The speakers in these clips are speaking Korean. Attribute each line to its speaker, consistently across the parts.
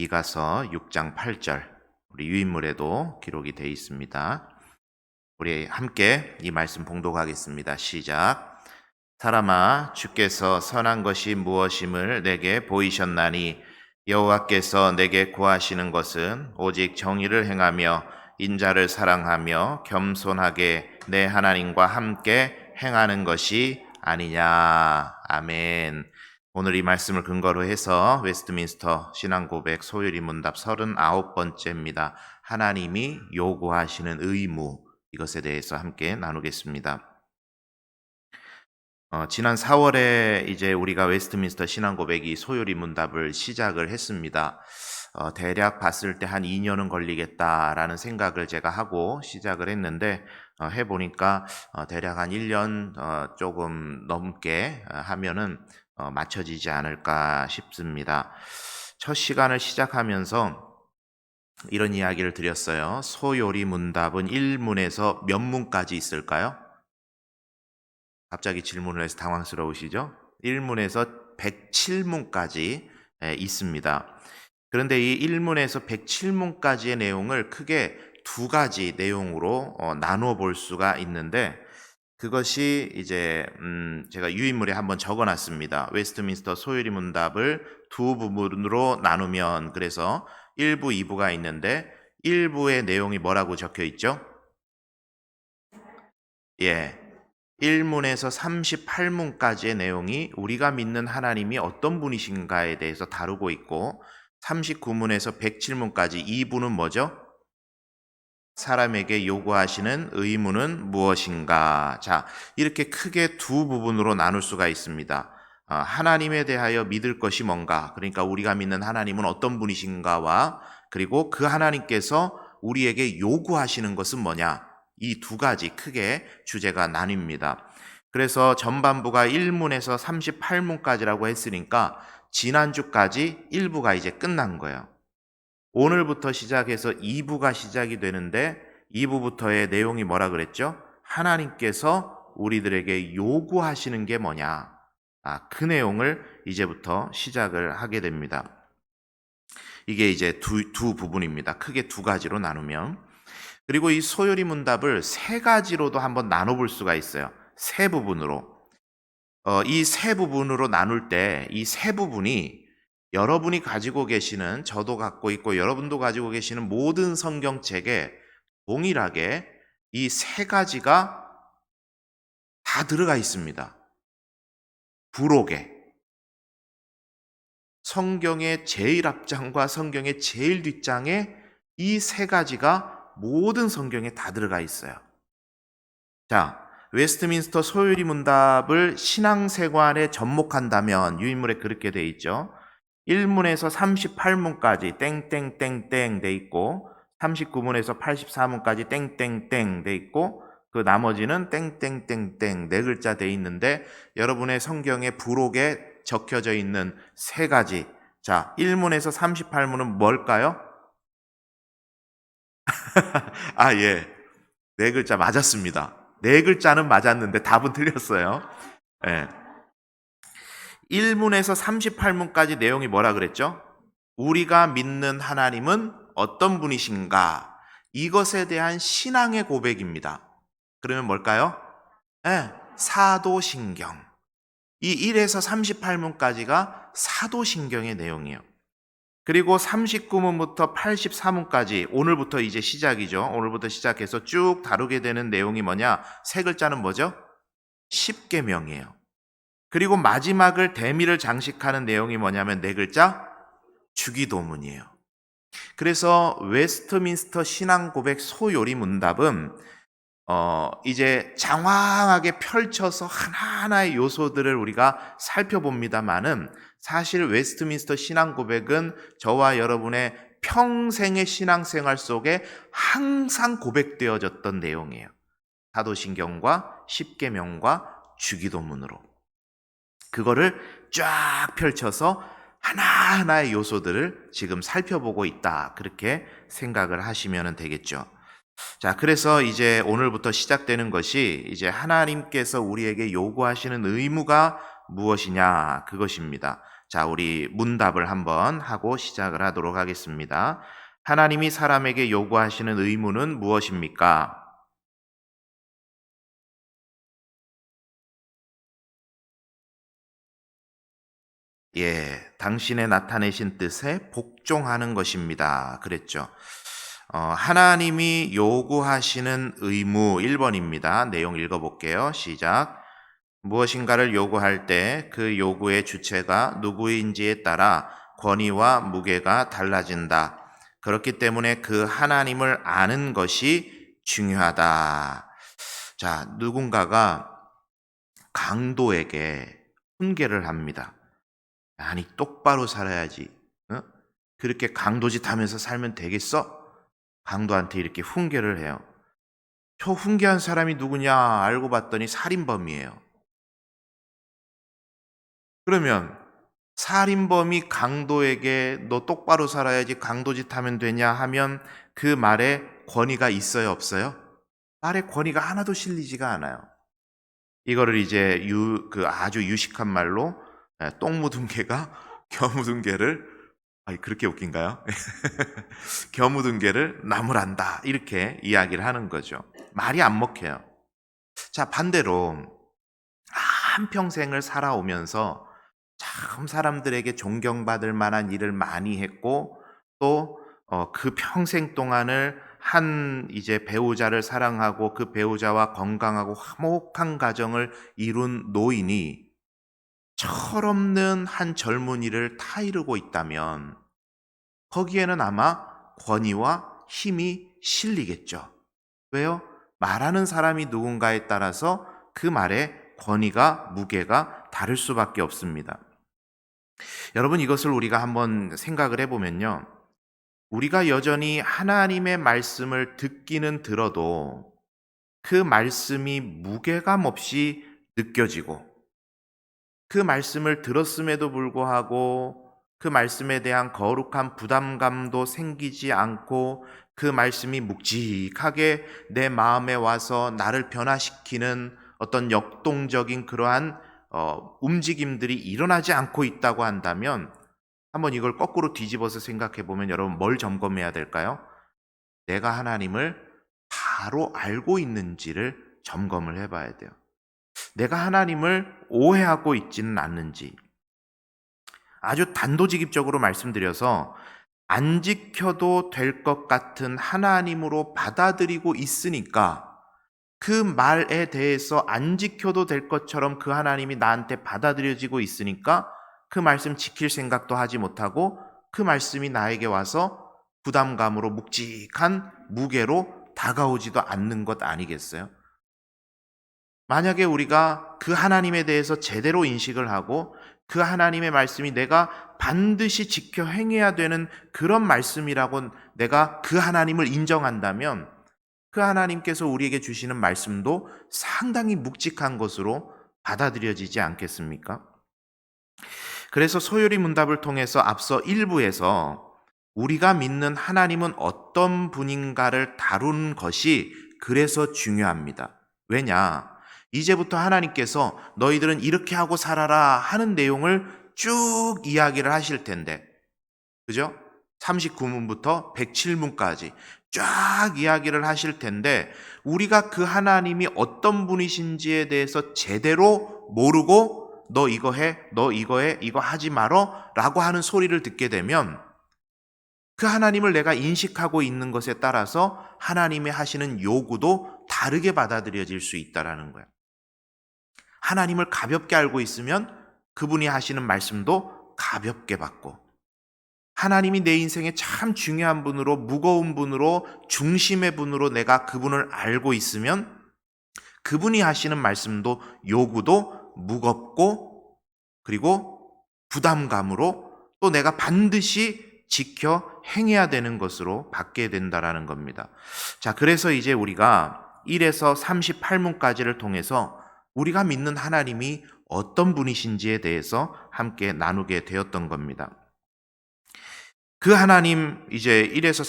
Speaker 1: 이가서 6장 8절 우리 유인물에도 기록이 되어 있습니다. 우리 함께 이 말씀 봉독하겠습니다. 시작. 사람아, 주께서 선한 것이 무엇임을 내게 보이셨나니 여호와께서 내게 구하시는 것은 오직 정의를 행하며 인자를 사랑하며 겸손하게 내 하나님과 함께 행하는 것이 아니냐. 아멘. 오늘 이 말씀을 근거로 해서 웨스트민스터 신앙고백 소요리 문답 39번째입니다. 하나님이 요구하시는 의무, 이것에 대해서 함께 나누겠습니다. 지난 4월에 이제 우리가 웨스트민스터 신앙고백이 소요리 문답을 시작을 했습니다. 대략 봤을 때 한 2년은 걸리겠다라는 생각을 제가 하고 시작을 했는데 해보니까 대략 한 1년 조금 넘게 하면은 맞춰지지 않을까 싶습니다. 첫 시간을 시작하면서 이런 이야기를 드렸어요. 소요리 문답은 1문에서 몇 문까지 있을까요? 갑자기 질문을 해서 당황스러우시죠? 1문에서 107문까지 있습니다. 그런데 이 1문에서 107문까지의 내용을 크게 두 가지 내용으로 나누어 볼 수가 있는데, 그것이 이제 제가 유인물에 한번 적어놨습니다. 웨스트민스터 소요리 문답을 두 부분으로 나누면, 그래서 1부, 2부가 있는데 1부의 내용이 뭐라고 적혀 있죠? 1문에서 38문까지의 내용이 우리가 믿는 하나님이 어떤 분이신가에 대해서 다루고 있고, 39문에서 107문까지 2부는 뭐죠? 사람에게 요구하시는 의무는 무엇인가? 자, 이렇게 크게 두 부분으로 나눌 수가 있습니다. 하나님에 대하여 믿을 것이 뭔가, 그러니까 우리가 믿는 하나님은 어떤 분이신가와, 그리고 그 하나님께서 우리에게 요구하시는 것은 뭐냐? 이 두 가지 크게 주제가 나뉩니다. 그래서 전반부가 1문에서 38문까지라고 했으니까 지난주까지 1부가 이제 끝난 거예요. 오늘부터 시작해서 2부가 시작이 되는데 2부부터의 내용이 뭐라 그랬죠? 하나님께서 우리들에게 요구하시는 게 뭐냐? 그 내용을 이제부터 시작을 하게 됩니다. 이게 이제 두 부분입니다. 크게 두 가지로 나누면. 그리고 이 소요리 문답을 세 가지로도 한번 나눠볼 수가 있어요. 세 부분으로. 이 세 부분으로 나눌 때 이 세 부분이 여러분이 가지고 계시는, 저도 갖고 있고 여러분도 가지고 계시는 모든 성경책에 동일하게 이 세 가지가 다 들어가 있습니다. 부록에. 성경의 제일 앞장과 성경의 제일 뒷장에 이 세 가지가 모든 성경에 다 들어가 있어요. 자, 웨스트민스터 소요리 문답을 신앙생활에 접목한다면 유인물에 그렇게 돼 있죠. 1문에서 38문까지 땡땡땡땡 돼 있고, 39문에서 84문까지 땡땡땡 돼 있고, 그 나머지는 땡땡땡땡 네 글자 돼 있는데, 여러분의 성경의 부록에 적혀져 있는 세 가지. 자, 1문에서 38문은 뭘까요? 예. 네 글자 맞았습니다. 네 글자는 맞았는데 답은 틀렸어요. 예. 1문에서 38문까지 내용이 뭐라 그랬죠? 우리가 믿는 하나님은 어떤 분이신가? 이것에 대한 신앙의 고백입니다. 그러면 뭘까요? 사도신경. 이 1에서 38문까지가 사도신경의 내용이에요. 그리고 39문부터 84문까지 오늘부터 이제 시작이죠. 오늘부터 시작해서 쭉 다루게 되는 내용이 뭐냐? 세 글자는 뭐죠? 십계명이에요. 그리고 마지막을 대미를 장식하는 내용이 뭐냐면 네 글자? 주기도문이에요. 그래서 웨스트민스터 신앙고백 소요리 문답은 이제 장황하게 펼쳐서 하나하나의 요소들을 우리가 살펴봅니다만은, 사실 웨스트민스터 신앙고백은 저와 여러분의 평생의 신앙생활 속에 항상 고백되어졌던 내용이에요. 사도신경과 십계명과 주기도문으로. 그거를 쫙 펼쳐서 하나하나의 요소들을 지금 살펴보고 있다, 그렇게 생각을 하시면 되겠죠. 자, 그래서 이제 오늘부터 시작되는 것이 이제 하나님께서 우리에게 요구하시는 의무가 무엇이냐, 그것입니다. 자, 우리 문답을 한번 하고 시작을 하도록 하겠습니다. 하나님이 사람에게 요구하시는 의무는 무엇입니까? 예, 당신의 나타내신 뜻에 복종하는 것입니다. 그랬죠. 하나님이 요구하시는 의무 1번입니다. 내용 읽어볼게요. 시작. 무엇인가를 요구할 때 그 요구의 주체가 누구인지에 따라 권위와 무게가 달라진다. 그렇기 때문에 그 하나님을 아는 것이 중요하다. 자, 누군가가 강도에게 훈계를 합니다. 아니, 똑바로 살아야지. 어? 그렇게 강도짓 하면서 살면 되겠어? 강도한테 이렇게 훈계를 해요. 저 훈계한 사람이 누구냐 알고 봤더니 살인범이에요. 그러면 살인범이 강도에게 너 똑바로 살아야지 강도짓 하면 되냐 하면 그 말에 권위가 있어요, 없어요? 말에 권위가 하나도 실리지가 않아요. 이거를 이제 아주 유식한 말로 똥 묻은 개가 겨 묻은 개를 그렇게 웃긴가요? 겨 묻은 개를 나무란다 이렇게 이야기를 하는 거죠. 말이 안 먹혀요. 자, 반대로 한평생을 살아오면서 참 사람들에게 존경받을 만한 일을 많이 했고 또 그 평생 동안을 한 이제 배우자를 사랑하고 그 배우자와 건강하고 화목한 가정을 이룬 노인이 철없는 한 젊은이를 타이르고 있다면 거기에는 아마 권위와 힘이 실리겠죠. 왜요? 말하는 사람이 누군가에 따라서 그 말의 권위가, 무게가 다를 수밖에 없습니다. 여러분, 이것을 우리가 한번 생각을 해보면요. 우리가 여전히 하나님의 말씀을 듣기는 들어도 그 말씀이 무게감 없이 느껴지고 그 말씀을 들었음에도 불구하고 그 말씀에 대한 거룩한 부담감도 생기지 않고 그 말씀이 묵직하게 내 마음에 와서 나를 변화시키는 어떤 역동적인 그러한 움직임들이 일어나지 않고 있다고 한다면 한번 이걸 거꾸로 뒤집어서 생각해 보면 여러분 뭘 점검해야 될까요? 내가 하나님을 바로 알고 있는지를 점검을 해봐야 돼요. 내가 하나님을 오해하고 있지는 않는지. 아주 단도직입적으로 말씀드려서 안 지켜도 될 것 같은 하나님으로 받아들이고 있으니까 그 말에 대해서 안 지켜도 될 것처럼 그 하나님이 나한테 받아들여지고 있으니까 그 말씀 지킬 생각도 하지 못하고 그 말씀이 나에게 와서 부담감으로 묵직한 무게로 다가오지도 않는 것 아니겠어요? 만약에 우리가 그 하나님에 대해서 제대로 인식을 하고 그 하나님의 말씀이 내가 반드시 지켜 행해야 되는 그런 말씀이라고 내가 그 하나님을 인정한다면 그 하나님께서 우리에게 주시는 말씀도 상당히 묵직한 것으로 받아들여지지 않겠습니까? 그래서 소요리 문답을 통해서 앞서 1부에서 우리가 믿는 하나님은 어떤 분인가를 다루는 것이 그래서 중요합니다. 왜냐? 이제부터 하나님께서 너희들은 이렇게 하고 살아라 하는 내용을 쭉 이야기를 하실 텐데, 그죠? 39문부터 107문까지 쫙 이야기를 하실 텐데 우리가 그 하나님이 어떤 분이신지에 대해서 제대로 모르고 너 이거 해, 너 이거 해, 이거 하지 말어 라고 하는 소리를 듣게 되면 그 하나님을 내가 인식하고 있는 것에 따라서 하나님이 하시는 요구도 다르게 받아들여질 수 있다는 거야. 하나님을 가볍게 알고 있으면 그분이 하시는 말씀도 가볍게 받고 하나님이 내 인생에 참 중요한 분으로 무거운 분으로 중심의 분으로 내가 그분을 알고 있으면 그분이 하시는 말씀도 요구도 무겁고 그리고 부담감으로 또 내가 반드시 지켜 행해야 되는 것으로 받게 된다라는 겁니다. 자, 그래서 이제 우리가 1에서 38문까지를 통해서 우리가 믿는 하나님이 어떤 분이신지에 대해서 함께 나누게 되었던 겁니다. 그 하나님 이제 1에서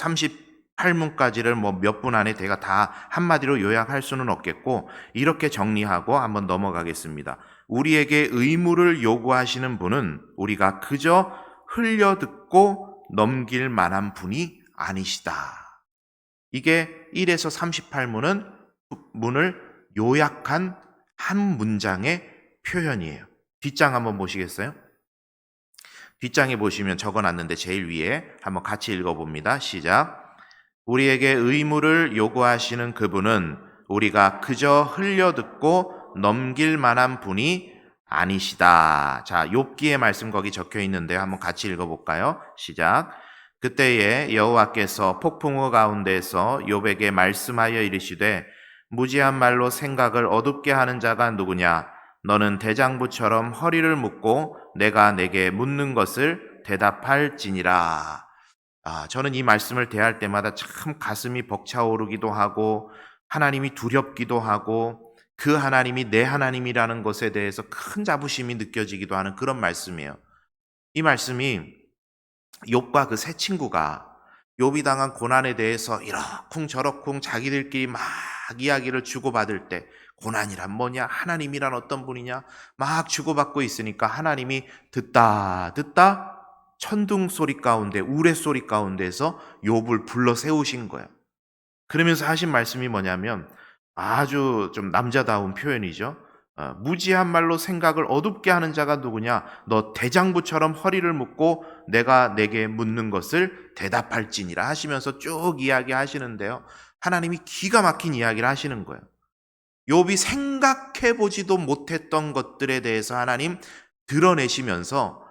Speaker 1: 38문까지를 뭐 몇 분 안에 제가 다 한마디로 요약할 수는 없겠고 이렇게 정리하고 한번 넘어가겠습니다. 우리에게 의무를 요구하시는 분은 우리가 그저 흘려듣고 넘길 만한 분이 아니시다. 이게 1에서 38문을 요약한 한 문장의 표현이에요. 뒷장 한번 보시겠어요? 뒷장에 보시면 적어놨는데 제일 위에 한번 같이 읽어봅니다. 시작. 우리에게 의무를 요구하시는 그분은 우리가 그저 흘려듣고 넘길 만한 분이 아니시다. 자, 욥기의 말씀 거기 적혀 있는데 한번 같이 읽어볼까요? 시작. 그때에 여호와께서 폭풍우 가운데서 욥에게 말씀하여 이르시되 무지한 말로 생각을 어둡게 하는 자가 누구냐? 너는 대장부처럼 허리를 묶고 내가 내게 묻는 것을 대답할지니라. 저는 이 말씀을 대할 때마다 참 가슴이 벅차오르기도 하고 하나님이 두렵기도 하고 그 하나님이 내 하나님이라는 것에 대해서 큰 자부심이 느껴지기도 하는 그런 말씀이에요. 이 말씀이 욥과 그 세 친구가 욥이 당한 고난에 대해서 이러쿵 저러쿵 자기들끼리 막 이야기를 주고받을 때 고난이란 뭐냐? 하나님이란 어떤 분이냐? 막 주고받고 있으니까 하나님이 듣다 천둥 소리 가운데 우레 소리 가운데서 욥을 불러 세우신 거예요. 그러면서 하신 말씀이 뭐냐면 아주 좀 남자다운 표현이죠. 무지한 말로 생각을 어둡게 하는 자가 누구냐? 너 대장부처럼 허리를 묶고 내가 내게 묻는 것을 대답할지니라 하시면서 쭉 이야기하시는데요. 하나님이 기가 막힌 이야기를 하시는 거예요. 욥이 생각해보지도 못했던 것들에 대해서 하나님 드러내시면서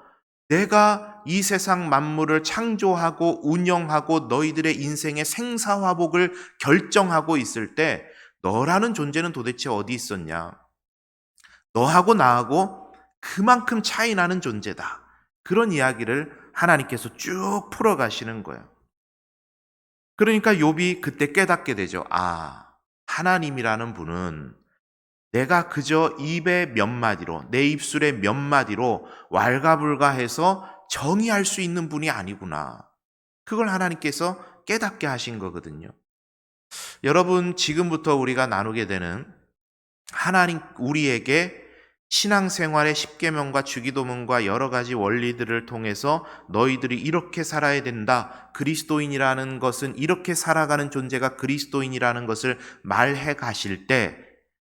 Speaker 1: 내가 이 세상 만물을 창조하고 운영하고 너희들의 인생의 생사화복을 결정하고 있을 때 너라는 존재는 도대체 어디 있었냐? 너하고 나하고 그만큼 차이 나는 존재다. 그런 이야기를 하나님께서 쭉 풀어가시는 거예요. 그러니까 욥이 그때 깨닫게 되죠. 하나님이라는 분은 내가 그저 입의 몇 마디로, 내 입술의 몇 마디로 왈가불가해서 정의할 수 있는 분이 아니구나. 그걸 하나님께서 깨닫게 하신 거거든요. 여러분, 지금부터 우리가 나누게 되는 하나님 우리에게 신앙생활의 십계명과 주기도문과 여러 가지 원리들을 통해서 너희들이 이렇게 살아야 된다. 그리스도인이라는 것은 이렇게 살아가는 존재가 그리스도인이라는 것을 말해 가실 때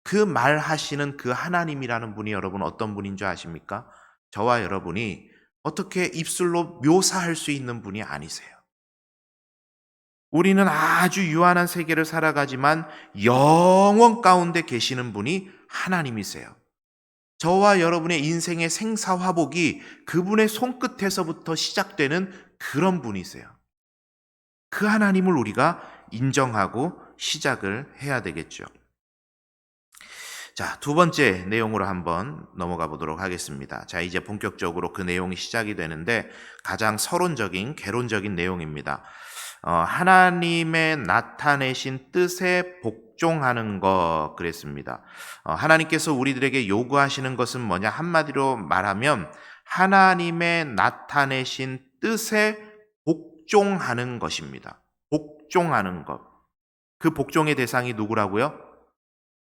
Speaker 1: 그 말하시는 그 하나님이라는 분이 여러분 어떤 분인 줄 아십니까? 저와 여러분이 어떻게 입술로 묘사할 수 있는 분이 아니세요. 우리는 아주 유한한 세계를 살아가지만 영원 가운데 계시는 분이 하나님이세요. 저와 여러분의 인생의 생사화복이 그분의 손끝에서부터 시작되는 그런 분이세요. 그 하나님을 우리가 인정하고 시작을 해야 되겠죠. 자, 두 번째 내용으로 한번 넘어가 보도록 하겠습니다. 자, 이제 본격적으로 그 내용이 시작이 되는데 가장 서론적인, 개론적인 내용입니다. 하나님의 나타내신 뜻에 복종하는 것 그랬습니다. 하나님께서 우리들에게 요구하시는 것은 뭐냐? 한마디로 말하면 하나님의 나타내신 뜻에 복종하는 것입니다. 복종하는 것. 그 복종의 대상이 누구라고요?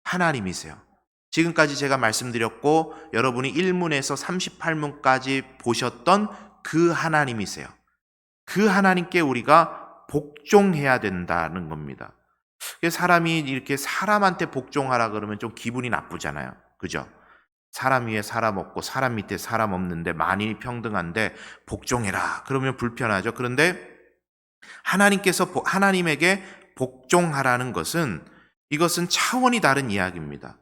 Speaker 1: 하나님이세요. 지금까지 제가 말씀드렸고 여러분이 1문에서 38문까지 보셨던 그 하나님이세요. 그 하나님께 우리가 복종해야 된다는 겁니다. 사람이 이렇게 사람한테 복종하라 그러면 좀 기분이 나쁘잖아요. 그죠? 사람 위에 사람 없고 사람 밑에 사람 없는데 만인이 평등한데 복종해라 그러면 불편하죠. 그런데 하나님에게 복종하라는 것은 이것은 차원이 다른 이야기입니다.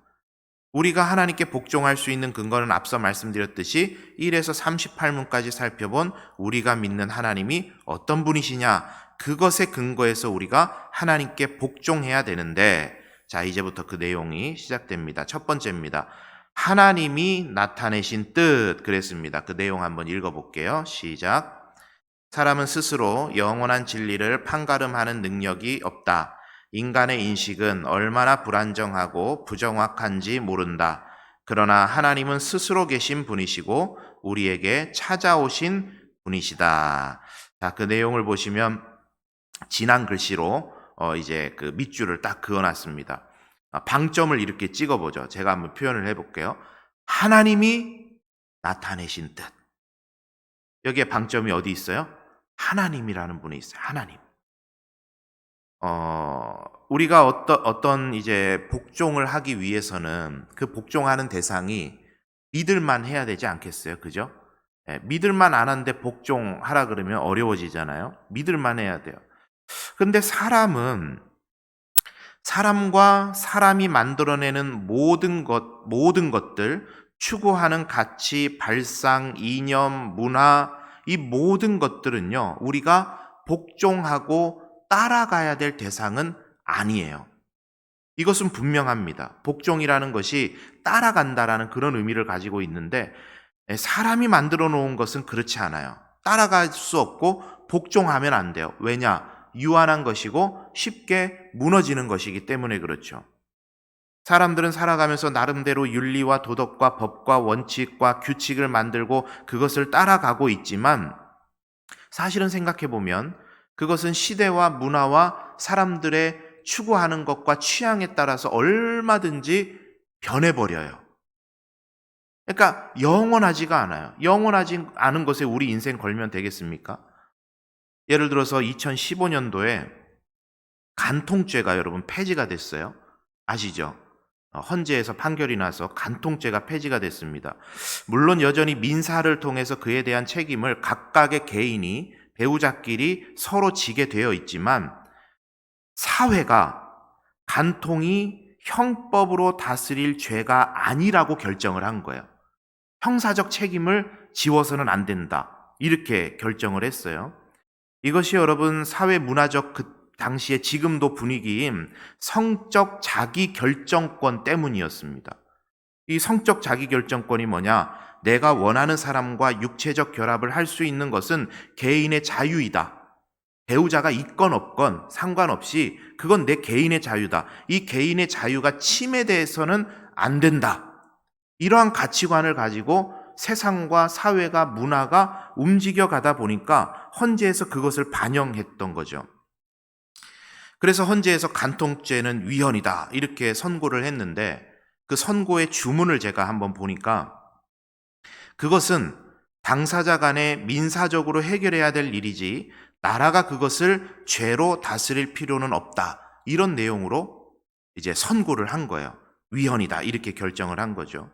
Speaker 1: 우리가 하나님께 복종할 수 있는 근거는 앞서 말씀드렸듯이 1에서 38문까지 살펴본 우리가 믿는 하나님이 어떤 분이시냐 그것의 근거에서 우리가 하나님께 복종해야 되는데 자 이제부터 그 내용이 시작됩니다. 첫 번째입니다. 하나님이 나타내신 뜻 그랬습니다. 그 내용 한번 읽어볼게요. 시작. 사람은 스스로 영원한 진리를 판가름하는 능력이 없다. 인간의 인식은 얼마나 불안정하고 부정확한지 모른다. 그러나 하나님은 스스로 계신 분이시고 우리에게 찾아오신 분이시다. 자, 그 내용을 보시면 진한 글씨로 이제 그 밑줄을 딱 그어놨습니다. 방점을 이렇게 찍어보죠. 제가 한번 표현을 해볼게요. 하나님이 나타내신 뜻. 여기에 방점이 어디 있어요? 하나님이라는 분이 있어요. 하나님. 우리가 어떤 이제 복종을 하기 위해서는 그 복종하는 대상이 믿을만 해야 되지 않겠어요? 그죠? 예, 믿을만 안 하는데 복종하라 그러면 어려워지잖아요. 믿을만 해야 돼요. 근데 사람과 사람이 만들어내는 모든 것들, 추구하는 가치, 발상, 이념, 문화, 이 모든 것들은요, 우리가 복종하고 따라가야 될 대상은 아니에요. 이것은 분명합니다. 복종이라는 것이 따라간다라는 그런 의미를 가지고 있는데, 사람이 만들어 놓은 것은 그렇지 않아요. 따라갈 수 없고 복종하면 안 돼요. 왜냐? 유한한 것이고 쉽게 무너지는 것이기 때문에 그렇죠. 사람들은 살아가면서 나름대로 윤리와 도덕과 법과 원칙과 규칙을 만들고 그것을 따라가고 있지만, 사실은 생각해 보면 그것은 시대와 문화와 사람들의 추구하는 것과 취향에 따라서 얼마든지 변해버려요. 그러니까 영원하지가 않아요. 영원하지 않은 것에 우리 인생 걸면 되겠습니까? 예를 들어서 2015년도에 간통죄가 여러분 폐지가 됐어요. 아시죠? 헌재에서 판결이 나서 간통죄가 폐지가 됐습니다. 물론 여전히 민사를 통해서 그에 대한 책임을 각각의 개인이, 배우자끼리 서로 지게 되어 있지만, 사회가 간통이 형법으로 다스릴 죄가 아니라고 결정을 한 거예요. 형사적 책임을 지워서는 안 된다, 이렇게 결정을 했어요. 이것이 여러분 사회 문화적 그 당시에 지금도 분위기인 성적 자기결정권 때문이었습니다. 이 성적 자기결정권이 뭐냐? 내가 원하는 사람과 육체적 결합을 할 수 있는 것은 개인의 자유이다. 배우자가 있건 없건 상관없이 그건 내 개인의 자유다. 이 개인의 자유가 침해돼서는 안 된다. 이러한 가치관을 가지고 세상과 사회가, 문화가 움직여 가다 보니까 헌재에서 그것을 반영했던 거죠. 그래서 헌재에서 간통죄는 위헌이다, 이렇게 선고를 했는데, 그 선고의 주문을 제가 한번 보니까 그것은 당사자 간에 민사적으로 해결해야 될 일이지 나라가 그것을 죄로 다스릴 필요는 없다, 이런 내용으로 이제 선고를 한 거예요. 위헌이다, 이렇게 결정을 한 거죠.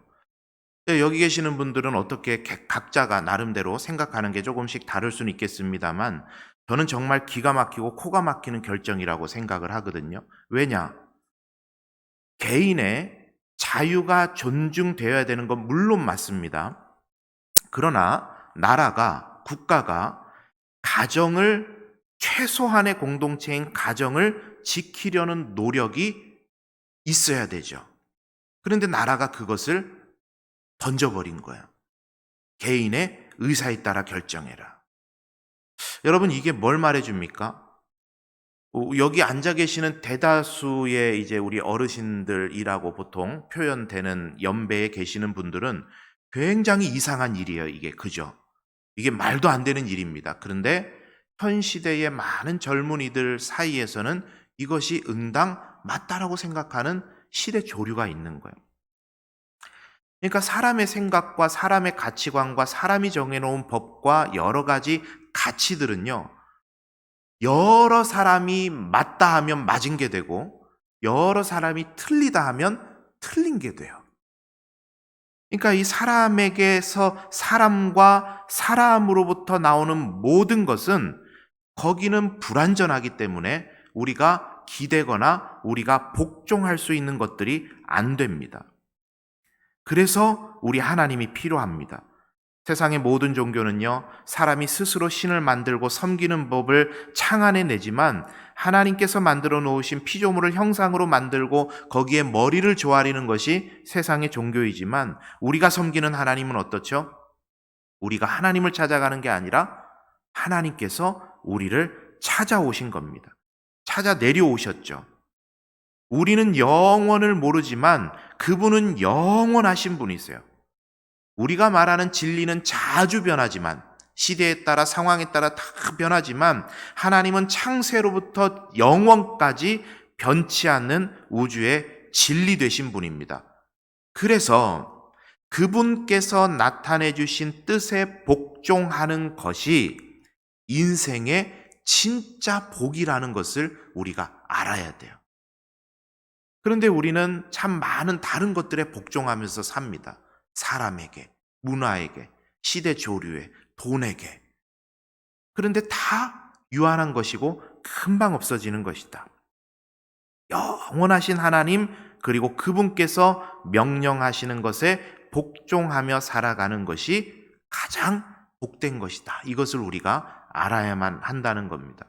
Speaker 1: 여기 계시는 분들은 어떻게 각자가 나름대로 생각하는 게 조금씩 다를 수는 있겠습니다만, 저는 정말 기가 막히고 코가 막히는 결정이라고 생각을 하거든요. 왜냐? 개인의 자유가 존중되어야 되는 건 물론 맞습니다. 그러나 나라가, 국가가 가정을, 최소한의 공동체인 가정을 지키려는 노력이 있어야 되죠. 그런데 나라가 그것을 던져버린 거예요. 개인의 의사에 따라 결정해라. 여러분, 이게 뭘 말해줍니까? 여기 앉아 계시는 대다수의 이제 우리 어르신들이라고 보통 표현되는 연배에 계시는 분들은 굉장히 이상한 일이에요, 이게. 그죠? 이게 말도 안 되는 일입니다. 그런데 현 시대의 많은 젊은이들 사이에서는 이것이 응당 맞다라고 생각하는 시대 조류가 있는 거예요. 그러니까 사람의 생각과 사람의 가치관과 사람이 정해놓은 법과 여러 가지 가치들은요, 여러 사람이 맞다 하면 맞은 게 되고 여러 사람이 틀리다 하면 틀린 게 돼요. 그러니까 이 사람에게서, 사람과 사람으로부터 나오는 모든 것은 거기는 불완전하기 때문에 우리가 기대거나 우리가 복종할 수 있는 것들이 안 됩니다. 그래서 우리 하나님이 필요합니다. 세상의 모든 종교는요, 사람이 스스로 신을 만들고 섬기는 법을 창안해내지만, 하나님께서 만들어 놓으신 피조물을 형상으로 만들고 거기에 머리를 조아리는 것이 세상의 종교이지만, 우리가 섬기는 하나님은 어떻죠? 우리가 하나님을 찾아가는 게 아니라 하나님께서 우리를 찾아오신 겁니다. 찾아 내려오셨죠. 우리는 영원을 모르지만 그분은 영원하신 분이세요. 우리가 말하는 진리는 자주 변하지만, 시대에 따라 상황에 따라 다 변하지만, 하나님은 창세로부터 영원까지 변치 않는 우주의 진리 되신 분입니다. 그래서 그분께서 나타내 주신 뜻에 복종하는 것이 인생의 진짜 복이라는 것을 우리가 알아야 돼요. 그런데 우리는 참 많은 다른 것들에 복종하면서 삽니다. 사람에게, 문화에게, 시대 조류에, 돈에게. 그런데 다 유한한 것이고 금방 없어지는 것이다. 영원하신 하나님, 그리고 그분께서 명령하시는 것에 복종하며 살아가는 것이 가장 복된 것이다. 이것을 우리가 알아야만 한다는 겁니다.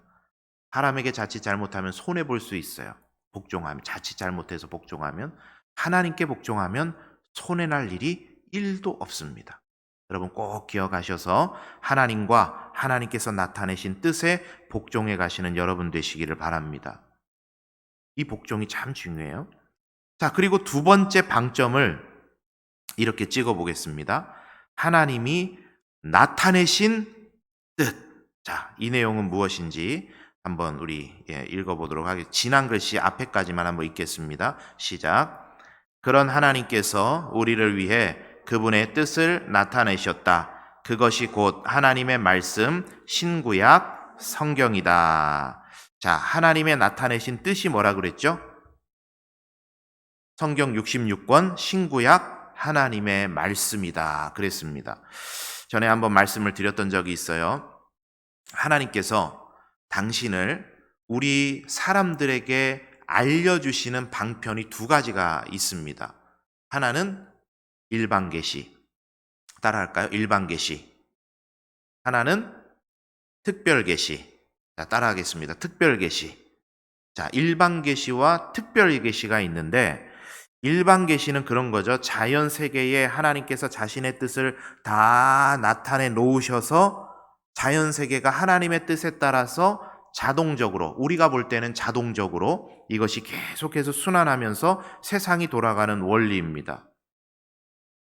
Speaker 1: 사람에게 자칫 잘못하면 손해볼 수 있어요. 복종하면, 자칫 잘못해서 복종하면. 하나님께 복종하면 손해날 일이 1도 없습니다. 여러분 꼭 기억하셔서 하나님과 하나님께서 나타내신 뜻에 복종해 가시는 여러분 되시기를 바랍니다. 이 복종이 참 중요해요. 자, 그리고 두 번째 방점을 이렇게 찍어 보겠습니다. 하나님이 나타내신 뜻. 자, 이 내용은 무엇인지 한번 우리 읽어보도록 하겠습니다. 지난 글씨 앞에까지만 한번 읽겠습니다. 시작. 그런 하나님께서 우리를 위해 그분의 뜻을 나타내셨다. 그것이 곧 하나님의 말씀, 신구약, 성경이다. 자, 하나님의 나타내신 뜻이 뭐라 그랬죠? 성경 66권, 신구약, 하나님의 말씀이다. 그랬습니다. 전에 한번 말씀을 드렸던 적이 있어요. 하나님께서 당신을 우리 사람들에게 알려주시는 방편이 두 가지가 있습니다. 하나는 일반 계시. 따라할까요? 일반 계시. 하나는 특별 계시. 자, 따라하겠습니다. 특별 계시. 자, 일반 계시와 특별 계시가 있는데 일반 계시는 그런 거죠. 자연 세계에 하나님께서 자신의 뜻을 다 나타내 놓으셔서 자연 세계가 하나님의 뜻에 따라서 자동적으로, 우리가 볼 때는 자동적으로 이것이 계속해서 순환하면서 세상이 돌아가는 원리입니다.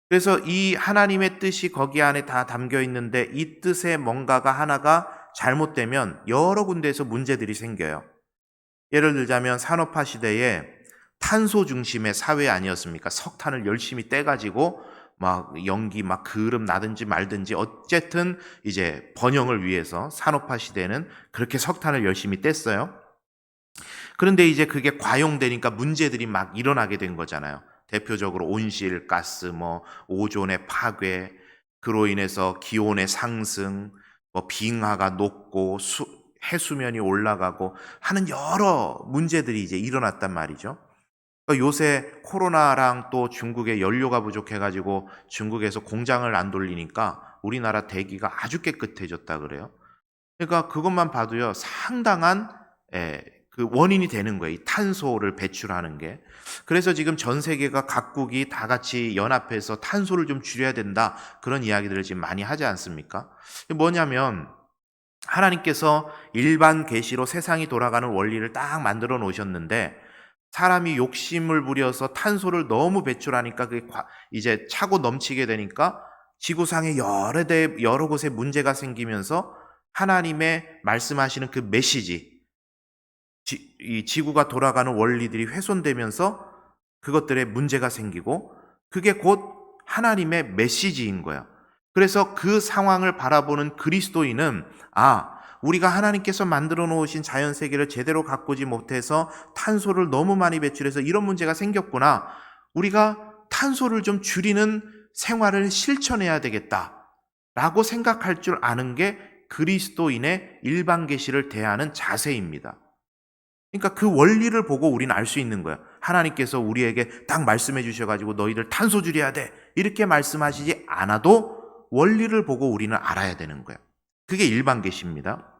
Speaker 1: 그래서 이 하나님의 뜻이 거기 안에 다 담겨 있는데 이 뜻에 뭔가가 하나가 잘못되면 여러 군데에서 문제들이 생겨요. 예를 들자면 산업화 시대에 탄소 중심의 사회 아니었습니까? 석탄을 열심히 떼가지고 막 연기 막 그름 나든지 말든지 어쨌든 이제 번영을 위해서 산업화 시대에는 그렇게 석탄을 열심히 뗐어요. 그런데 이제 그게 과용되니까 문제들이 막 일어나게 된 거잖아요. 대표적으로 온실가스, 뭐 오존의 파괴, 그로 인해서 기온의 상승, 뭐 빙하가 녹고 해수면이 올라가고 하는 여러 문제들이 이제 일어났단 말이죠. 요새 코로나랑 또 중국의 연료가 부족해가지고 중국에서 공장을 안 돌리니까 우리나라 대기가 아주 깨끗해졌다 그래요. 그러니까 그것만 봐도요 상당한 그 원인이 되는 거예요. 이 탄소를 배출하는 게. 그래서 지금 전 세계가 각국이 다 같이 연합해서 탄소를 좀 줄여야 된다 그런 이야기들을 지금 많이 하지 않습니까? 뭐냐면 하나님께서 일반 계시로 세상이 돌아가는 원리를 딱 만들어 놓으셨는데 사람이 욕심을 부려서 탄소를 너무 배출하니까 그게 이제 차고 넘치게 되니까 지구상에 여러 곳에 문제가 생기면서 하나님의 말씀하시는 그 메시지, 이 지구가 돌아가는 원리들이 훼손되면서 그것들에 문제가 생기고 그게 곧 하나님의 메시지인 거예요. 그래서 그 상황을 바라보는 그리스도인은 우리가 하나님께서 만들어 놓으신 자연 세계를 제대로 가꾸지 못해서 탄소를 너무 많이 배출해서 이런 문제가 생겼구나. 우리가 탄소를 좀 줄이는 생활을 실천해야 되겠다라고 생각할 줄 아는 게 그리스도인의 일반 계시를 대하는 자세입니다. 그러니까 그 원리를 보고 우리는 알 수 있는 거예요. 하나님께서 우리에게 딱 말씀해 주셔가지고 너희들 탄소 줄여야 돼. 이렇게 말씀하시지 않아도 원리를 보고 우리는 알아야 되는 거예요. 그게 일반 계시입니다.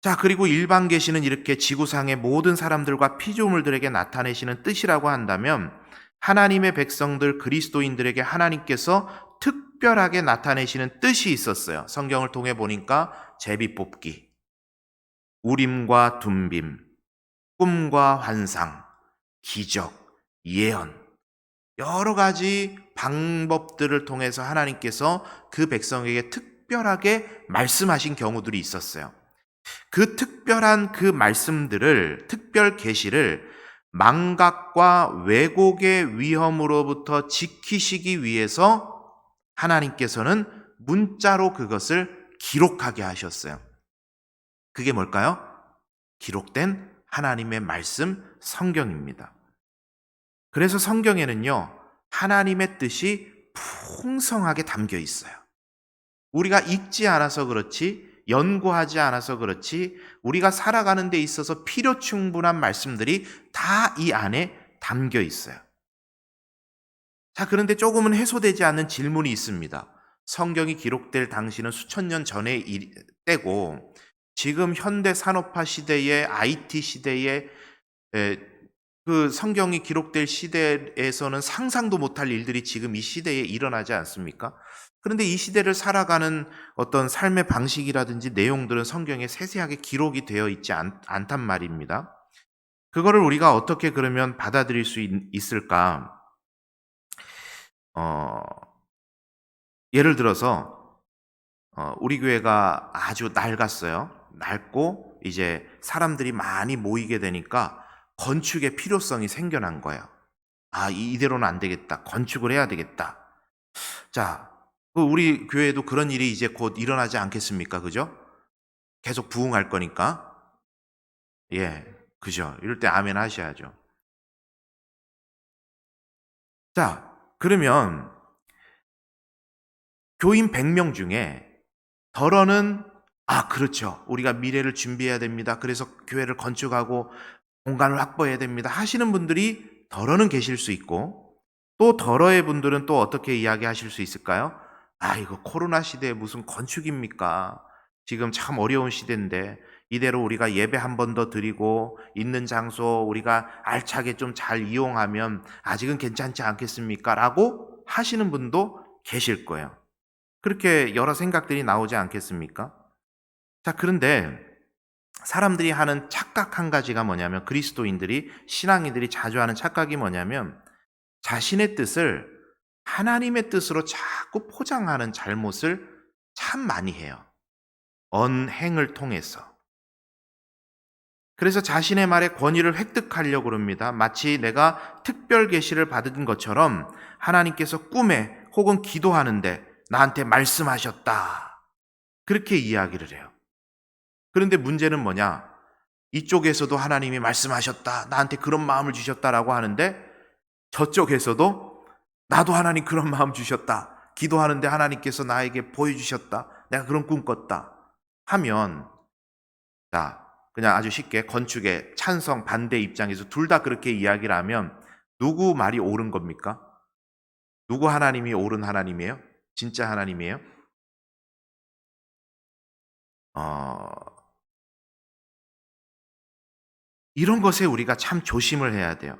Speaker 1: 자, 그리고 일반 계시는 이렇게 지구상의 모든 사람들과 피조물들에게 나타내시는 뜻이라고 한다면 하나님의 백성들 그리스도인들에게 하나님께서 특별하게 나타내시는 뜻이 있었어요. 성경을 통해 보니까 제비 뽑기, 우림과 둠빔, 꿈과 환상, 기적, 예언, 여러 가지 방법들을 통해서 하나님께서 그 백성에게 특별하게 말씀하신 경우들이 있었어요. 그 특별한 그 말씀들을, 특별 계시를 망각과 왜곡의 위험으로부터 지키시기 위해서 하나님께서는 문자로 그것을 기록하게 하셨어요. 그게 뭘까요? 기록된 하나님의 말씀 성경입니다. 그래서 성경에는요, 하나님의 뜻이 풍성하게 담겨 있어요. 우리가 읽지 않아서 그렇지, 연구하지 않아서 그렇지, 우리가 살아가는 데 있어서 필요 충분한 말씀들이 다 이 안에 담겨 있어요. 자, 그런데 조금은 해소되지 않는 질문이 있습니다. 성경이 기록될 당시는 수천 년 전의 때고, 지금 현대 산업화 시대의 IT 시대에 그 성경이 기록될 시대에서는 상상도 못할 일들이 지금 이 시대에 일어나지 않습니까? 그런데 이 시대를 살아가는 어떤 삶의 방식이라든지 내용들은 성경에 세세하게 기록이 되어 있지 않단 말입니다. 그거를 우리가 어떻게 그러면 받아들일 수 있을까? 어, 예를 들어서 우리 교회가 아주 낡았어요. 낡고 이제 사람들이 많이 모이게 되니까 건축의 필요성이 생겨난 거예요. 아, 이대로는 안 되겠다. 건축을 해야 되겠다. 자, 우리 교회도 그런 일이 이제 곧 일어나지 않겠습니까? 그죠? 계속 부흥할 거니까. 예, 그죠? 이럴 때 아멘 하셔야죠. 자, 그러면 교인 100명 중에 덜어는 그렇죠. 우리가 미래를 준비해야 됩니다. 그래서 교회를 건축하고 공간을 확보해야 됩니다. 하시는 분들이 덜어는 계실 수 있고, 또 덜어의 분들은 또 어떻게 이야기하실 수 있을까요? 이거 코로나 시대에 무슨 건축입니까? 지금 참 어려운 시대인데 이대로 우리가 예배 한 번 더 드리고 있는 장소 우리가 알차게 좀 잘 이용하면 아직은 괜찮지 않겠습니까? 라고 하시는 분도 계실 거예요. 그렇게 여러 생각들이 나오지 않겠습니까? 자, 그런데 사람들이 하는 착각 한 가지가 뭐냐면, 그리스도인들이, 신앙인들이 자주 하는 착각이 뭐냐면, 자신의 뜻을 하나님의 뜻으로 자꾸 포장하는 잘못을 참 많이 해요. 언행을 통해서. 그래서 자신의 말에 권위를 획득하려고 합니다. 마치 내가 특별 계시를 받은 것처럼 하나님께서 꿈에 혹은 기도하는데 나한테 말씀하셨다. 그렇게 이야기를 해요. 그런데 문제는 뭐냐? 이쪽에서도 하나님이 말씀하셨다. 나한테 그런 마음을 주셨다라고 하는데 저쪽에서도 나도 하나님 그런 마음 주셨다. 기도하는데 하나님께서 나에게 보여주셨다. 내가 그런 꿈 꿨다. 하면 자, 그냥 아주 쉽게 건축의 찬성 반대 입장에서 둘 다 그렇게 이야기를 하면 누구 말이 옳은 겁니까? 누구 하나님이 옳은 하나님이에요? 진짜 하나님이에요? 어, 이런 것에 우리가 참 조심을 해야 돼요.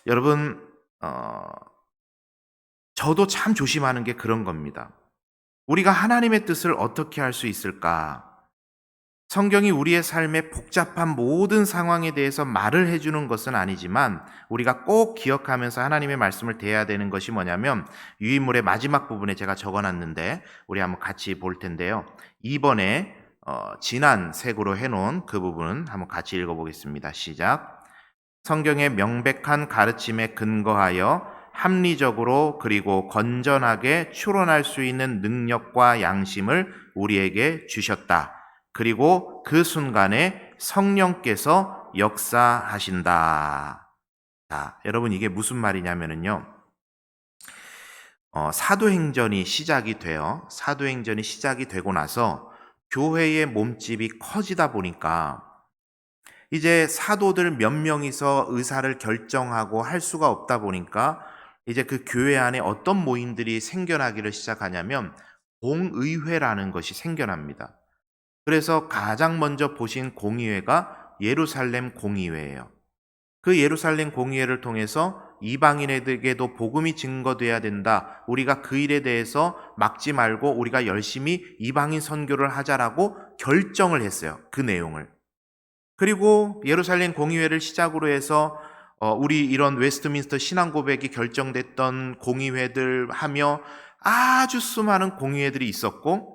Speaker 1: 여러분, 저도 참 조심하는 게 그런 겁니다. 우리가 하나님의 뜻을 어떻게 할 수 있을까? 성경이 우리의 삶의 복잡한 모든 상황에 대해서 말을 해주는 것은 아니지만 우리가 꼭 기억하면서 하나님의 말씀을 대해야 되는 것이 뭐냐면, 유인물의 마지막 부분에 제가 적어놨는데 우리 한번 같이 볼 텐데요. 2번에 지난 색으로 해놓은 그 부분은 한번 같이 읽어보겠습니다. 시작. 성경의 명백한 가르침에 근거하여 합리적으로 그리고 건전하게 추론할 수 있는 능력과 양심을 우리에게 주셨다. 그리고 그 순간에 성령께서 역사하신다. 자, 여러분 이게 무슨 말이냐면요. 사도행전이 시작이 되고 나서 교회의 몸집이 커지다 보니까 이제 사도들 몇 명이서 의사를 결정하고 할 수가 없다 보니까 이제 그 교회 안에 어떤 모임들이 생겨나기를 시작하냐면 공의회라는 것이 생겨납니다. 그래서 가장 먼저 보신 공의회가 예루살렘 공의회예요. 그 예루살렘 공의회를 통해서 이방인에게도 복음이 증거돼야 된다. 우리가 그 일에 대해서 막지 말고 우리가 열심히 이방인 선교를 하자라고 결정을 했어요. 그 내용을. 그리고 예루살렘 공의회를 시작으로 해서 우리 이런 웨스트민스터 신앙 고백이 결정됐던 공의회들 하며 아주 수많은 공의회들이 있었고,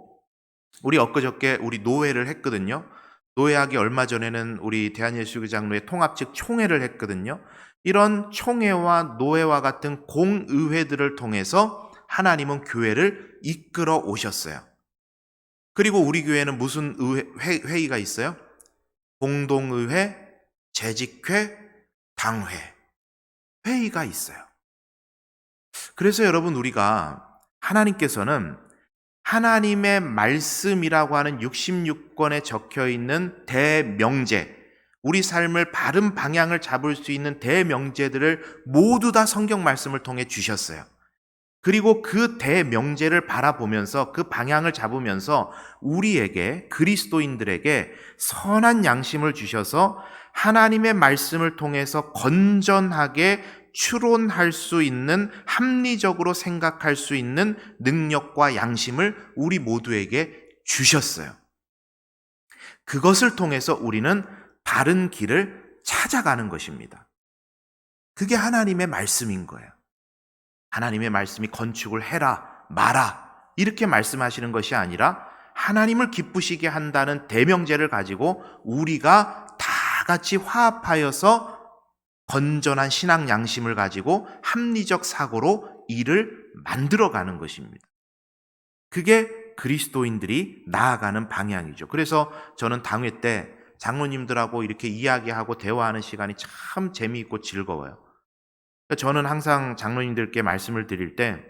Speaker 1: 우리 엊그저께 우리 노회를 했거든요. 노예학이 얼마 전에는 우리 대한예수교 장로회 통합 측 총회를 했거든요. 이런 총회와 노예와 같은 공의회들을 통해서 하나님은 교회를 이끌어 오셨어요. 그리고 우리 교회는 무슨 회의가 있어요? 공동의회, 재직회, 당회, 회의가 있어요. 그래서 여러분, 우리가 하나님께서는 하나님의 말씀이라고 하는 66권에 적혀 있는 대명제, 우리 삶을 바른 방향을 잡을 수 있는 대명제들을 모두 다 성경 말씀을 통해 주셨어요. 그리고 그 대명제를 바라보면서 그 방향을 잡으면서 우리에게, 그리스도인들에게 선한 양심을 주셔서 하나님의 말씀을 통해서 건전하게 추론할 수 있는, 합리적으로 생각할 수 있는 능력과 양심을 우리 모두에게 주셨어요. 그것을 통해서 우리는 바른 길을 찾아가는 것입니다. 그게 하나님의 말씀인 거예요. 하나님의 말씀이 건축을 해라, 마라, 이렇게 말씀하시는 것이 아니라 하나님을 기쁘시게 한다는 대명제를 가지고 우리가 다 같이 화합하여서 건전한 신앙 양심을 가지고 합리적 사고로 일을 만들어가는 것입니다. 그게 그리스도인들이 나아가는 방향이죠. 그래서 저는 당회 때 장로님들하고 이렇게 이야기하고 대화하는 시간이 참 재미있고 즐거워요. 저는 항상 장로님들께 말씀을 드릴 때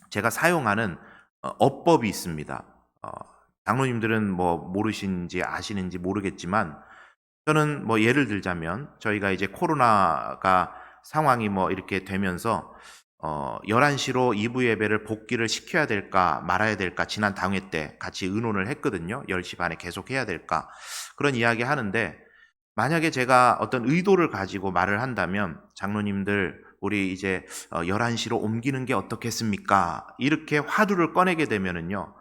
Speaker 1: 제가 사용하는 어법이 있습니다. 장로님들은 뭐 모르시는지 아시는지 모르겠지만, 저는 뭐 예를 들자면 저희가 이제 코로나가 상황이 뭐 이렇게 되면서 11시로 2부 예배를 복귀를 시켜야 될까 말아야 될까 지난 당회 때 같이 의논을 했거든요. 10시 반에 계속 해야 될까, 그런 이야기 하는데, 만약에 제가 어떤 의도를 가지고 말을 한다면 장로님들 우리 이제 11시로 옮기는 게 어떻겠습니까? 이렇게 화두를 꺼내게 되면은요,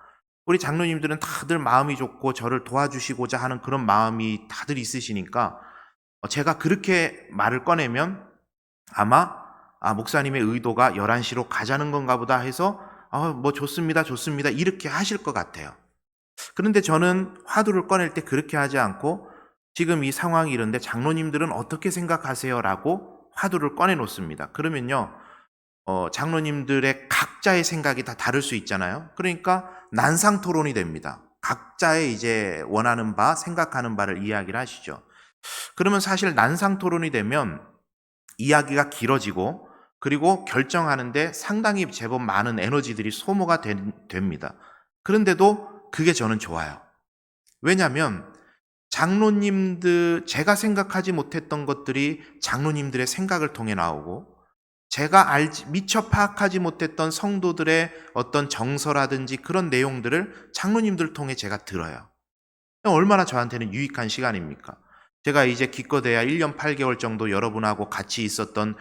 Speaker 1: 우리 장로님들은 다들 마음이 좋고 저를 도와주시고자 하는 그런 마음이 다들 있으시니까 제가 그렇게 말을 꺼내면 아마 목사님의 의도가 11시로 가자는 건가 보다 해서 뭐 좋습니다 이렇게 하실 것 같아요. 그런데 저는 화두를 꺼낼 때 그렇게 하지 않고 지금 이 상황이 이런데 장로님들은 어떻게 생각하세요? 라고 화두를 꺼내 놓습니다. 그러면요, 장로님들의 각자의 생각이 다 다를 수 있잖아요. 그러니까 난상 토론이 됩니다. 각자의 이제 원하는 바, 생각하는 바를 이야기를 하시죠. 그러면 사실 난상 토론이 되면 이야기가 길어지고, 그리고 결정하는데 상당히 제법 많은 에너지들이 소모가 됩니다. 그런데도 그게 저는 좋아요. 왜냐하면 장로님들, 제가 생각하지 못했던 것들이 장로님들의 생각을 통해 나오고, 제가 미처 파악하지 못했던 성도들의 어떤 정서라든지 그런 내용들을 장로님들 통해 제가 들어요. 얼마나 저한테는 유익한 시간입니까? 제가 이제 기껏해야 1년 8개월 정도 여러분하고 같이 있었던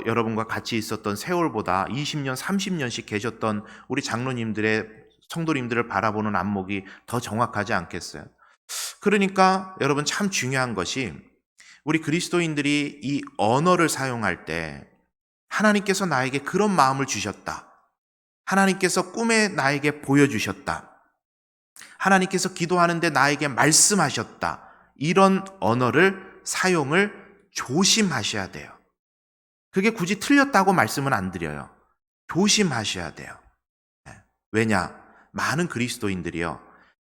Speaker 1: 여러분과 같이 있었던 세월보다 20년, 30년씩 계셨던 우리 장로님들의, 성도님들을 바라보는 안목이 더 정확하지 않겠어요? 그러니까 여러분, 참 중요한 것이 우리 그리스도인들이 이 언어를 사용할 때 하나님께서 나에게 그런 마음을 주셨다, 하나님께서 꿈에 나에게 보여주셨다, 하나님께서 기도하는데 나에게 말씀하셨다, 이런 언어를 사용을 조심하셔야 돼요. 그게 굳이 틀렸다고 말씀은 안 드려요. 조심하셔야 돼요. 왜냐? 많은 그리스도인들이요,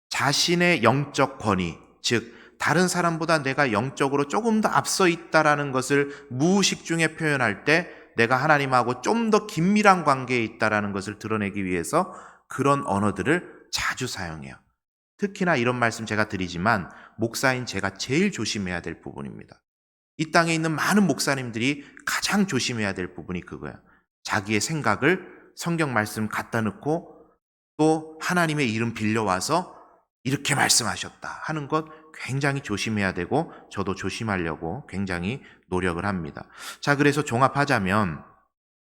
Speaker 1: 자신의 영적 권위, 즉 다른 사람보다 내가 영적으로 조금 더 앞서 있다라는 것을 무의식 중에 표현할 때 내가 하나님하고 좀 더 긴밀한 관계에 있다라는 것을 드러내기 위해서 그런 언어들을 자주 사용해요. 특히나 이런 말씀 제가 드리지만 목사인 제가 제일 조심해야 될 부분입니다. 이 땅에 있는 많은 목사님들이 가장 조심해야 될 부분이 그거예요. 자기의 생각을 성경 말씀 갖다 넣고 또 하나님의 이름 빌려와서 이렇게 말씀하셨다 하는 것 굉장히 조심해야 되고, 저도 조심하려고 굉장히 노력을 합니다. 자, 그래서 종합하자면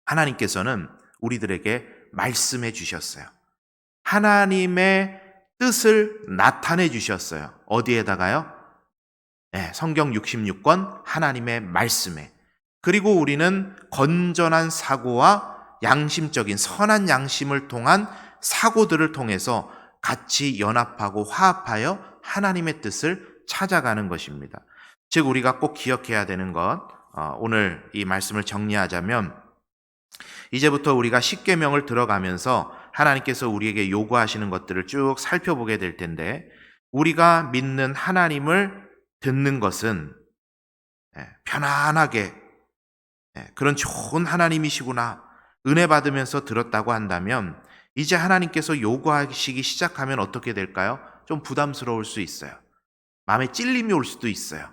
Speaker 1: 하나님께서는 우리들에게 말씀해 주셨어요. 하나님의 뜻을 나타내 주셨어요. 어디에다가요? 성경 66권 하나님의 말씀에. 그리고 우리는 건전한 사고와 양심적인 선한 양심을 통한 사고들을 통해서 같이 연합하고 화합하여 하나님의 뜻을 찾아가는 것입니다. 즉 우리가 꼭 기억해야 되는 것, 오늘 이 말씀을 정리하자면 이제부터 우리가 십계명을 들어가면서 하나님께서 우리에게 요구하시는 것들을 쭉 살펴보게 될 텐데, 우리가 믿는 하나님을 듣는 것은 편안하게 그런 좋은 하나님이시구나 은혜 받으면서 들었다고 한다면, 이제 하나님께서 요구하시기 시작하면 어떻게 될까요? 좀 부담스러울 수 있어요. 마음에 찔림이 올 수도 있어요.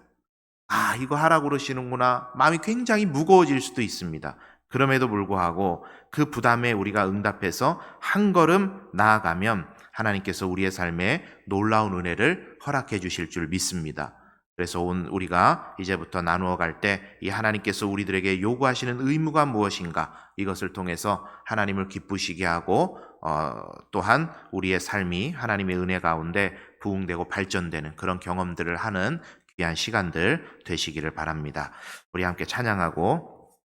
Speaker 1: 아, 이거 하라고 그러시는구나. 마음이 굉장히 무거워질 수도 있습니다. 그럼에도 불구하고 그 부담에 우리가 응답해서 한 걸음 나아가면 하나님께서 우리의 삶에 놀라운 은혜를 허락해 주실 줄 믿습니다. 그래서 우리가 이제부터 나누어 갈 때 이 하나님께서 우리들에게 요구하시는 의무가 무엇인가, 이것을 통해서 하나님을 기쁘시게 하고 또한 우리의 삶이 하나님의 은혜 가운데 부흥되고 발전되는 그런 경험들을 하는 귀한 시간들 되시기를 바랍니다. 우리 함께 찬양하고